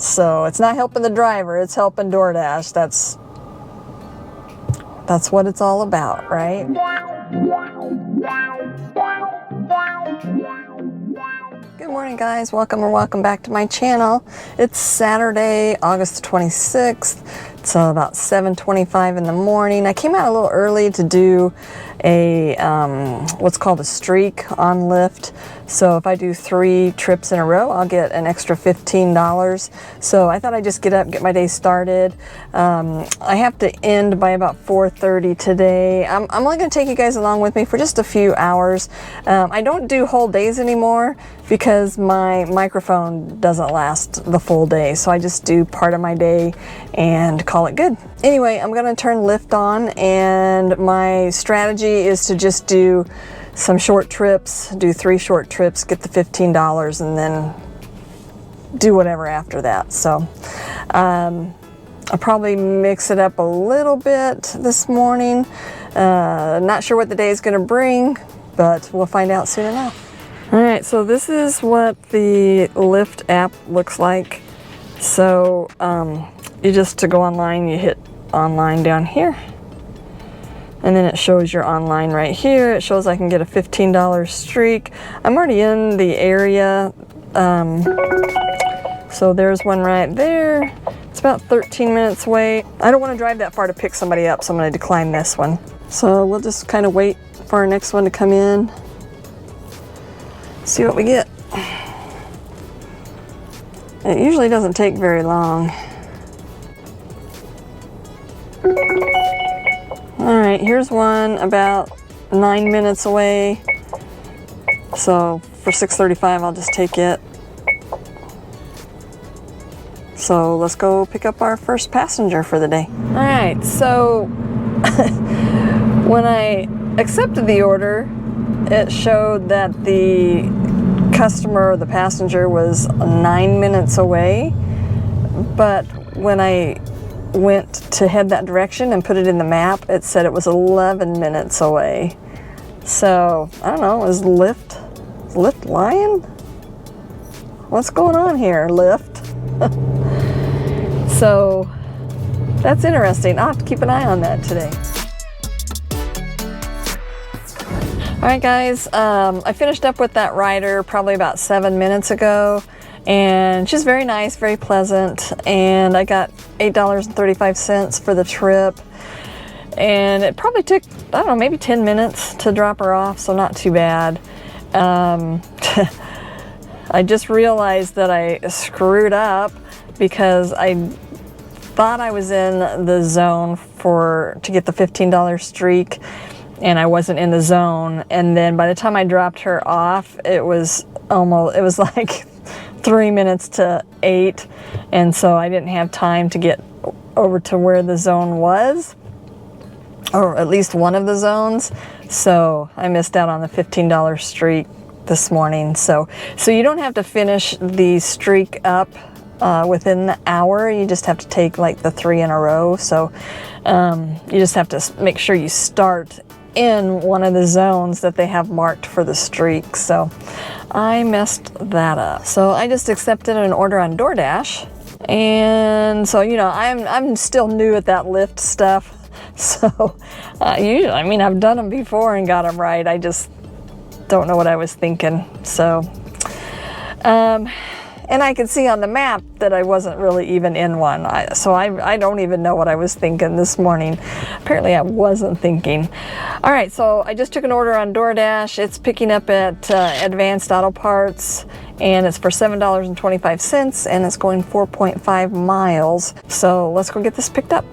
So it's not helping the driver, it's helping DoorDash. That's what it's all about, right? Good morning, guys. Welcome back to my channel. It's Saturday, August 26th. It's about 7:25 in the morning. I came out a little early to do a what's called a streak on Lyft. So if I do 3 trips in a row, I'll get an extra $15. So I thought I'd just get up, get my day started. I have to end by about 4:30 today. I'm only going to take you guys along with me for just a few hours. I don't do whole days anymore because my microphone doesn't last the full day. So I just do part of my day and call it good. Anyway, I'm going to turn Lyft on, and my strategy is to just do some short trips, do 3 short trips, get the $15, and then do whatever after that. So I'll probably mix it up a little bit this morning. Not sure what the day is going to bring, but we'll find out soon enough. All right, so this is what the Lyft app looks like. So you just, to go online, you hit online down here. And then it shows your online right here. It shows I can get a $15 streak. I'm already in the area. So there's one right there. It's about 13 minutes away. I don't want to drive that far to pick somebody up, so I'm going to decline this one. So we'll just kind of wait for our next one to come in. See what we get. It usually doesn't take very long. All right, here's one about 9 minutes away. So for 6:35, I'll just take it. So let's go pick up our first passenger for the day. All right, so when I accepted the order, it showed that the customer, the passenger, was 9 minutes away. But when I went to head that direction and put it in the map, it said it was 11 minutes away. So I don't know, is Lyft lying? What's going on here, Lyft? So that's interesting. I'll have to keep an eye on that today. All right, guys, I finished up with that rider probably about 7 minutes ago. And she's very nice, very pleasant, and I got $8.35 for the trip. And it probably took, I don't know, maybe 10 minutes to drop her off, so not too bad. I just realized that I screwed up because I thought I was in the zone to get the $15 streak, and I wasn't in the zone. And then by the time I dropped her off, it was like 3 minutes to 8, and so I didn't have time to get over to where the zone was, or at least one of the zones. So I missed out on the $15 streak this morning. So you don't have to finish the streak up within the hour. You just have to take like the 3 in a row. So you just have to make sure you start in one of the zones that they have marked for the streak. So I messed that up. So I just accepted an order on Doordash, and so I'm still new at that Lyft stuff. So usually, I mean, I've done them before and got them right. I just don't know what I was thinking. So and I could see on the map that I wasn't really even in one. So I don't even know what I was thinking this morning. Apparently I wasn't thinking. All right, so I just took an order on Doordash. It's picking up at Advanced Auto Parts, and it's for $7.25, and it's going 4.5 miles. So let's go get this picked up.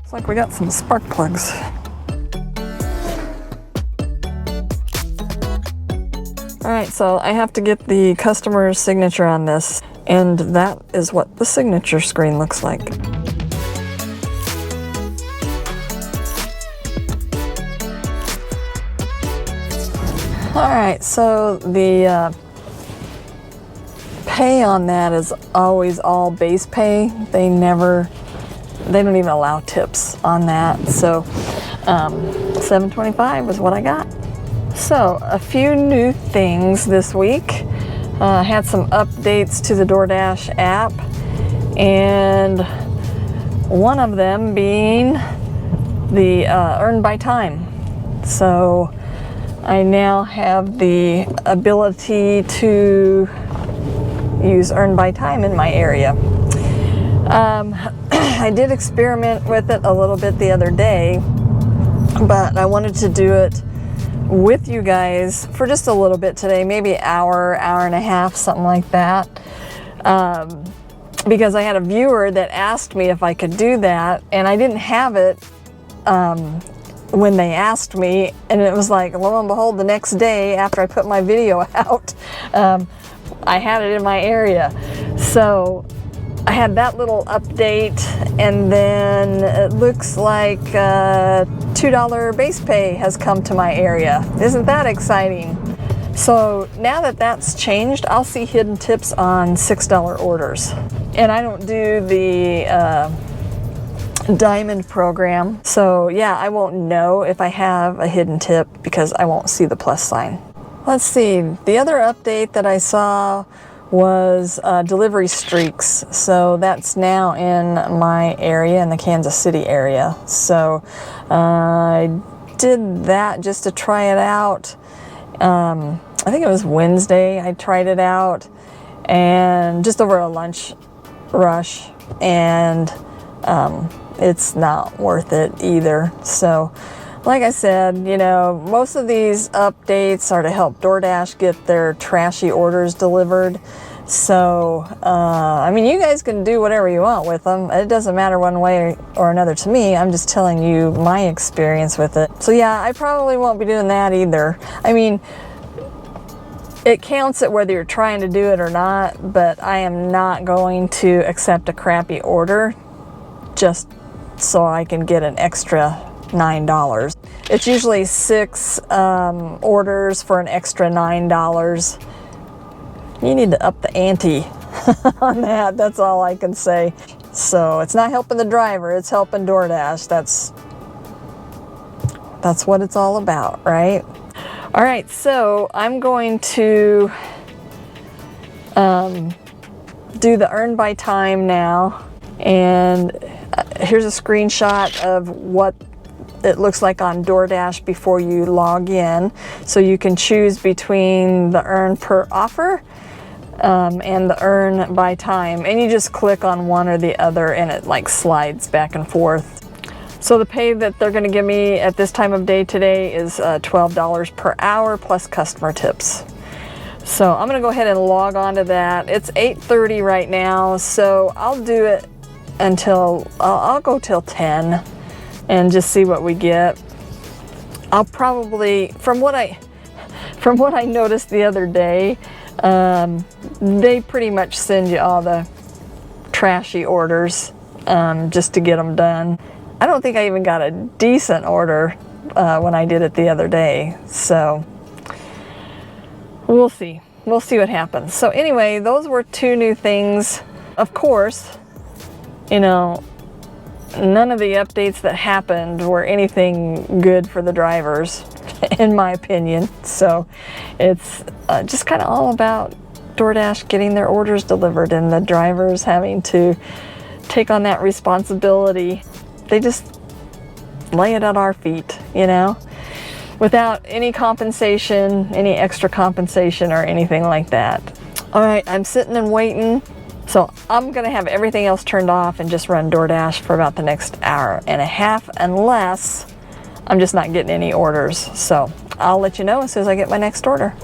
Looks like we got some spark plugs. All right, so I have to get the customer's signature on this, and that is what the signature screen looks like. All right, so the pay on that is always all base pay. They never they don't even allow tips on that. So $7.25 is what I got. So a few new things this week. I had some updates to the Doordash app, and one of them being the earn by time. So I now have the ability to use earn by time in my area. I did experiment with it a little bit the other day, but I wanted to do it with you guys for just a little bit today, maybe an hour, hour and a half, something like that. Because I had a viewer that asked me if I could do that, and I didn't have it when they asked me, and it was like, lo and behold, the next day after I put my video out, I had it in my area. So I had that little update, and then it looks like $2 base pay has come to my area. Isn't that exciting? So now that that's changed, I'll see hidden tips on $6 orders. And I don't do the diamond program. So yeah, I won't know if I have a hidden tip because I won't see the plus sign. Let's see, the other update that I saw was delivery streaks. So that's now in my area, in the Kansas City area. So I did that just to try it out. I think it was Wednesday I tried it out, and just over a lunch rush, and it's not worth it either. So like I said, you know, most of these updates are to help Doordash get their trashy orders delivered. So I mean, you guys can do whatever you want with them. It doesn't matter one way or another to me. I'm just telling you my experience with it. So yeah, I probably won't be doing that either. I mean, it counts it whether you're trying to do it or not, but I am not going to accept a crappy order just so I can get an extra $9. It's usually 6 orders for an extra $9. You need to up the ante on that. That's all I can say. So it's not helping the driver, it's helping Doordash. That's what it's all about, right? All right, so I'm going to do the earn by time now, and here's a screenshot of what it looks like on Doordash before you log in. So you can choose between the earn per offer and the earn by time, and you just click on one or the other and it like slides back and forth. So the pay that they're going to give me at this time of day today is $12 per hour plus customer tips. So I'm going to go ahead and log on to that. It's 8:30 right now, so I'll do it until I'll go till 10 and just see what we get. I'll probably, from what I noticed the other day, they pretty much send you all the trashy orders just to get them done. I don't think I even got a decent order when I did it the other day. So we'll see. We'll see what happens. So anyway, those were 2 new things. Of course, you know, none of the updates that happened were anything good for the drivers, in my opinion. So it's just kind of all about Doordash getting their orders delivered and the drivers having to take on that responsibility. They just lay it at our feet, you know, without any compensation, any extra compensation or anything like that. All right, I'm sitting and waiting. So I'm gonna have everything else turned off and just run Doordash for about the next hour and a half, unless I'm just not getting any orders. So I'll let you know as soon as I get my next order.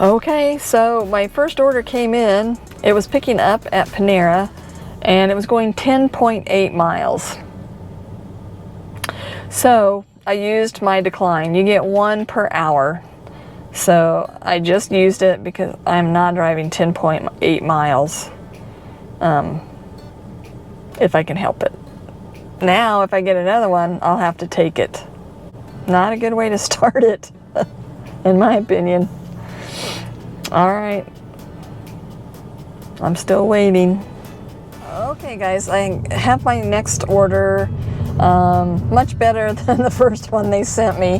Okay, so my first order came in. It was picking up at Panera, and it was going 10.8 miles. So I used my decline. You get 1 per hour. So I just used it because I'm not driving 10.8 miles if I can help it. Now if I get another one, I'll have to take it. Not a good way to start it, in my opinion. All right, I'm still waiting. Okay guys, I have my next order. Much better than the first one they sent me.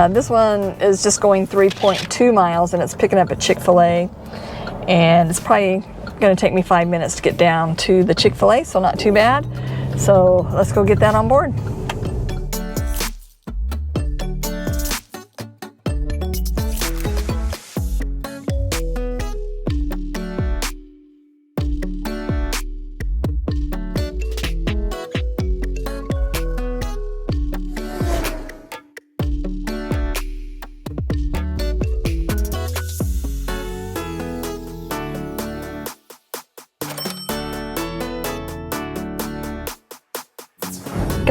This one is just going 3.2 miles and it's picking up at Chick-fil-A. And it's probably going to take me 5 minutes to get down to the Chick-fil-A, so not too bad. So let's go get that on board.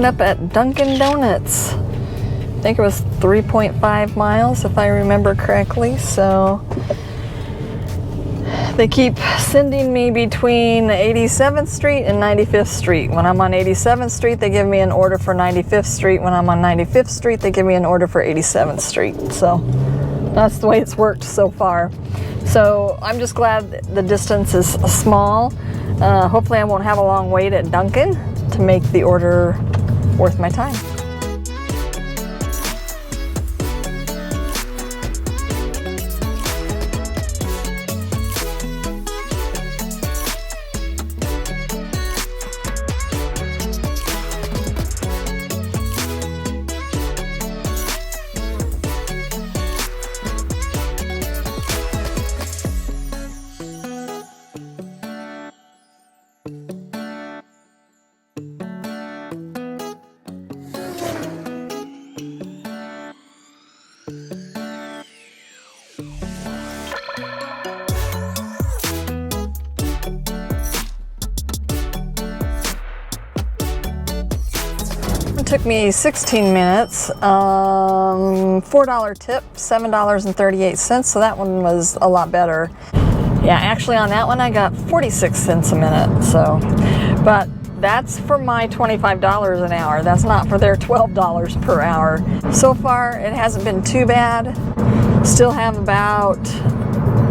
Up at Dunkin' Donuts. I think it was 3.5 miles if I remember correctly. So they keep sending me between 87th Street and 95th Street. When I'm on 87th Street, they give me an order for 95th Street. When I'm on 95th Street, they give me an order for 87th Street. So that's the way it's worked so far. So I'm just glad the distance is small. Hopefully I won't have a long wait at Dunkin' to make the order worth my time. It took me 16 minutes, $4 tip, $7.38, so that one was a lot better. Yeah, actually on that one I got 46 cents a minute, so, but that's for my $25 an hour. That's not for their $12 per hour. So far it hasn't been too bad. Still have about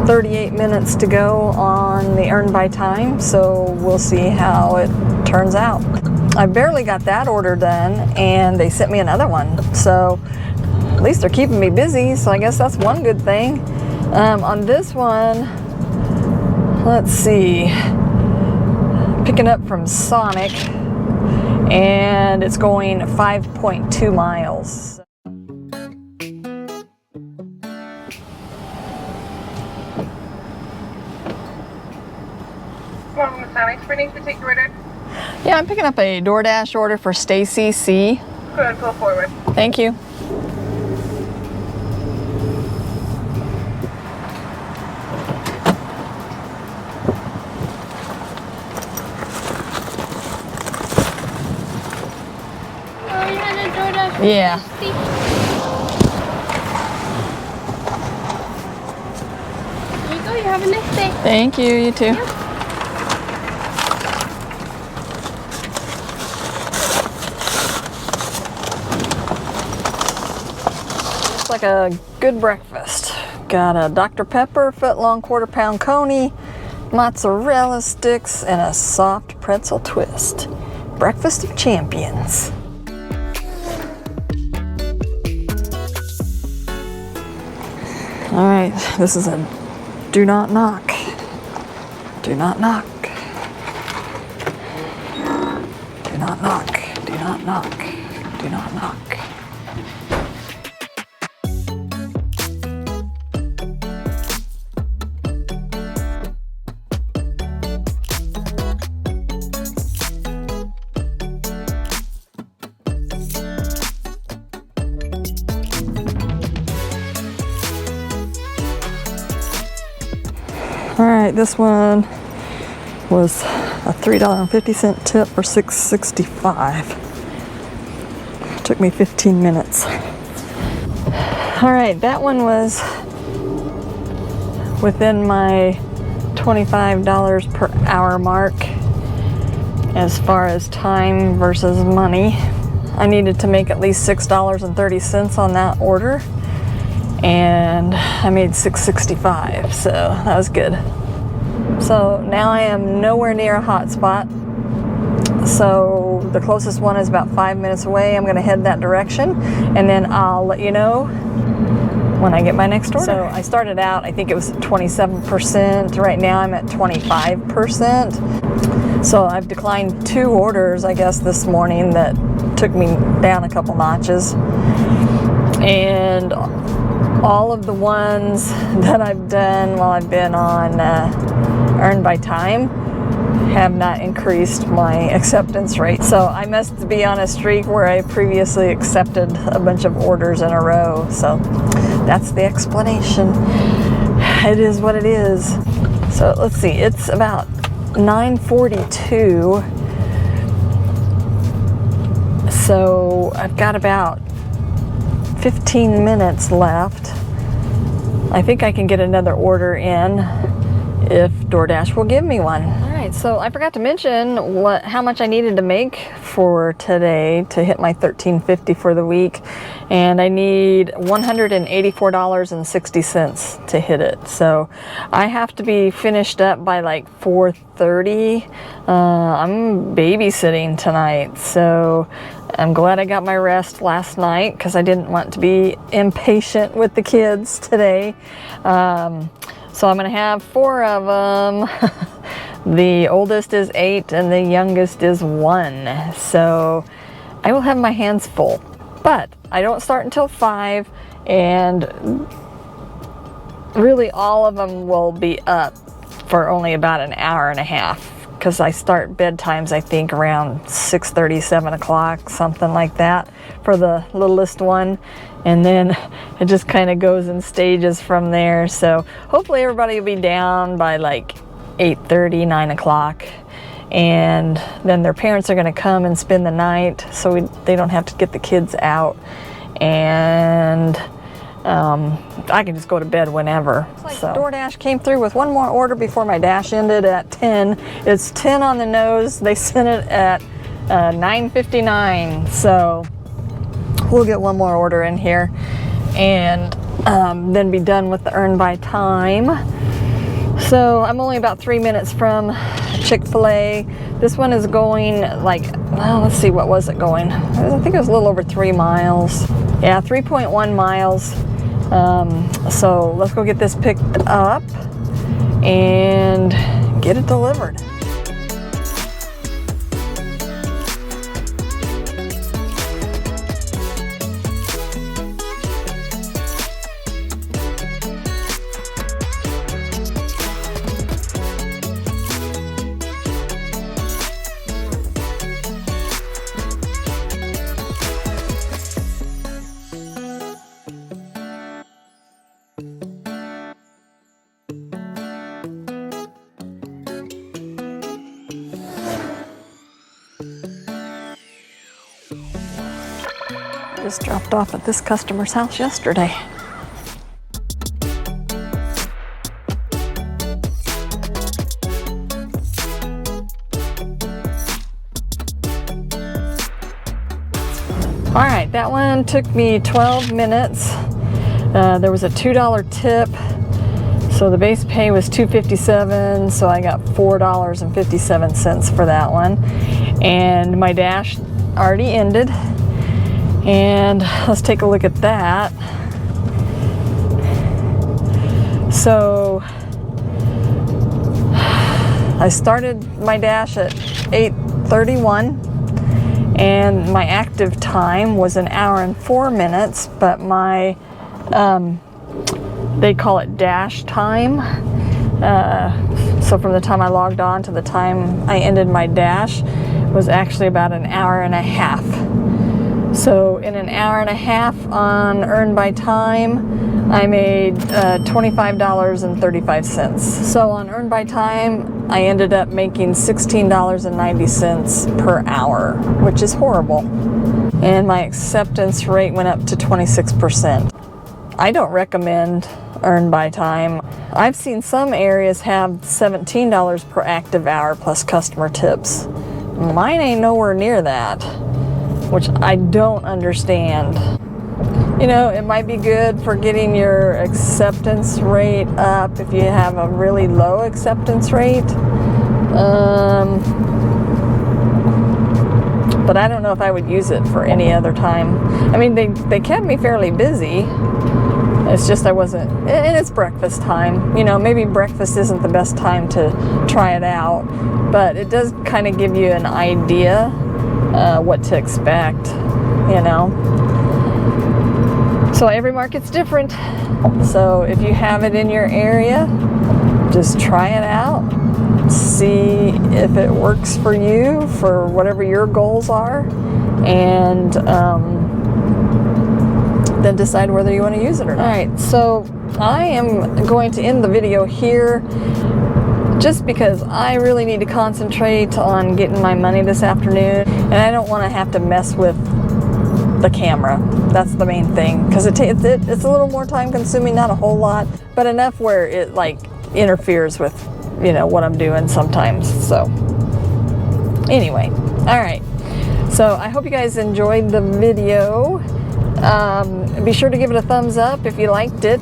38 minutes to go on the earn by time, so we'll see how it turns out. I barely got that order done and they sent me another one, so at least they're keeping me busy, so I guess that's one good thing. On this one, let's see, picking up from Sonic and it's going 5.2 miles. Welcome to Sonic. For any particular order? Yeah, I'm picking up a Doordash order for Stacy C. Go ahead, pull forward. Thank you. Oh, you had a Doordash. Yeah. There you go. You have a nice day. Thank you. You too. Yep. Like a good breakfast. Got a Dr. Pepper foot-long quarter-pound coney, mozzarella sticks, and a soft pretzel twist. Breakfast of champions. All right, this is a do not knock. Do not knock. Do not knock. Do not knock. Do not knock. All right, this one was a $3.50 tip for $6.65. Took me 15 minutes. All right, that one was within my $25 per hour mark as far as time versus money. I needed to make at least $6.30 on that order, and I made $6.65, so that was good. So now I am nowhere near a hot spot. So the closest one is about 5 minutes away. I'm gonna head that direction, and then I'll let you know when I get my next order. So I started out, I think it was 27%. Right now I'm at 25%. So I've declined 2 orders, I guess, this morning that took me down a couple notches. And all of the ones that I've done while I've been on Earn by Time have not increased my acceptance rate. So I must be on a streak where I previously accepted a bunch of orders in a row. So that's the explanation. It is what it is. So let's see, it's about 9:42. So I've got about 15 minutes left. I think I can get another order in if DoorDash will give me one. All right, so I forgot to mention how much I needed to make for today to hit my $13.50 for the week, and I need $184.60 to hit it. So I have to be finished up by like 4:30. I'm babysitting tonight, so I'm glad I got my rest last night because I didn't want to be impatient with the kids today. So I'm gonna have 4 of them. The oldest is 8 and the youngest is 1. So I will have my hands full. But I don't start until 5, and really all of them will be up for only about an hour and a half, because I start bedtimes, I think, around 6:30, 7 o'clock, something like that for the littlest one. And then it just kind of goes in stages from there. So hopefully everybody will be down by like 8:30, 9 o'clock. And then their parents are going to come and spend the night, so they don't have to get the kids out. And I can just go to bed whenever. So DoorDash came through with one more order before my dash ended at 10. It's 10 on the nose. They sent it at 9:59. So we'll get one more order in here and then be done with the Earn by Time. So I'm only about 3 minutes from Chick-fil-A. This one is going like, well, let's see, what was it going? I think it was a little over 3 miles. Yeah, 3.1 miles. So let's go get this picked up and get it delivered. Just dropped off at this customer's house yesterday. All right, that one took me 12 minutes. There was a $2 tip. So the base pay was $2.57, so I got $4.57 for that one. And my dash already ended. And let's take a look at that. So I started my dash at 8:31, and my active time was 1 hour and 4 minutes, but my they call it dash time. So from the time I logged on to the time I ended my dash was actually about 1 hour and a half. So in 1 hour and a half on Earn by Time, I made $25.35. So on Earn by Time, I ended up making $16.90 per hour, which is horrible. And my acceptance rate went up to 26%. I don't recommend Earn by Time. I've seen some areas have $17 per active hour plus customer tips. Mine ain't nowhere near that, which I don't understand. You know, it might be good for getting your acceptance rate up if you have a really low acceptance rate. but I don't know if I would use it for any other time. I mean, they kept me fairly busy. It's just I wasn't, and it's breakfast time. You know, maybe breakfast isn't the best time to try it out, but it does kind of give you an idea what to expect, you know. So every market's different. So if you have it in your area, just try it out. See if it works for you, for whatever your goals are, and then decide whether you want to use it or not. Alright, so I am going to end the video here just because I really need to concentrate on getting my money this afternoon, and I don't want to have to mess with the camera. That's the main thing, because it's a little more time consuming, not a whole lot, but enough where it like interferes with, you know, what I'm doing sometimes. So anyway, all right, so I hope you guys enjoyed the video. Be sure to give it a thumbs up if you liked it,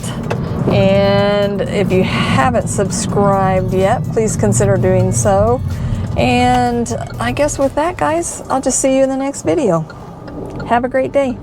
and if you haven't subscribed yet, please consider doing so. And I guess with that, guys, I'll just see you in the next video. Have a great day.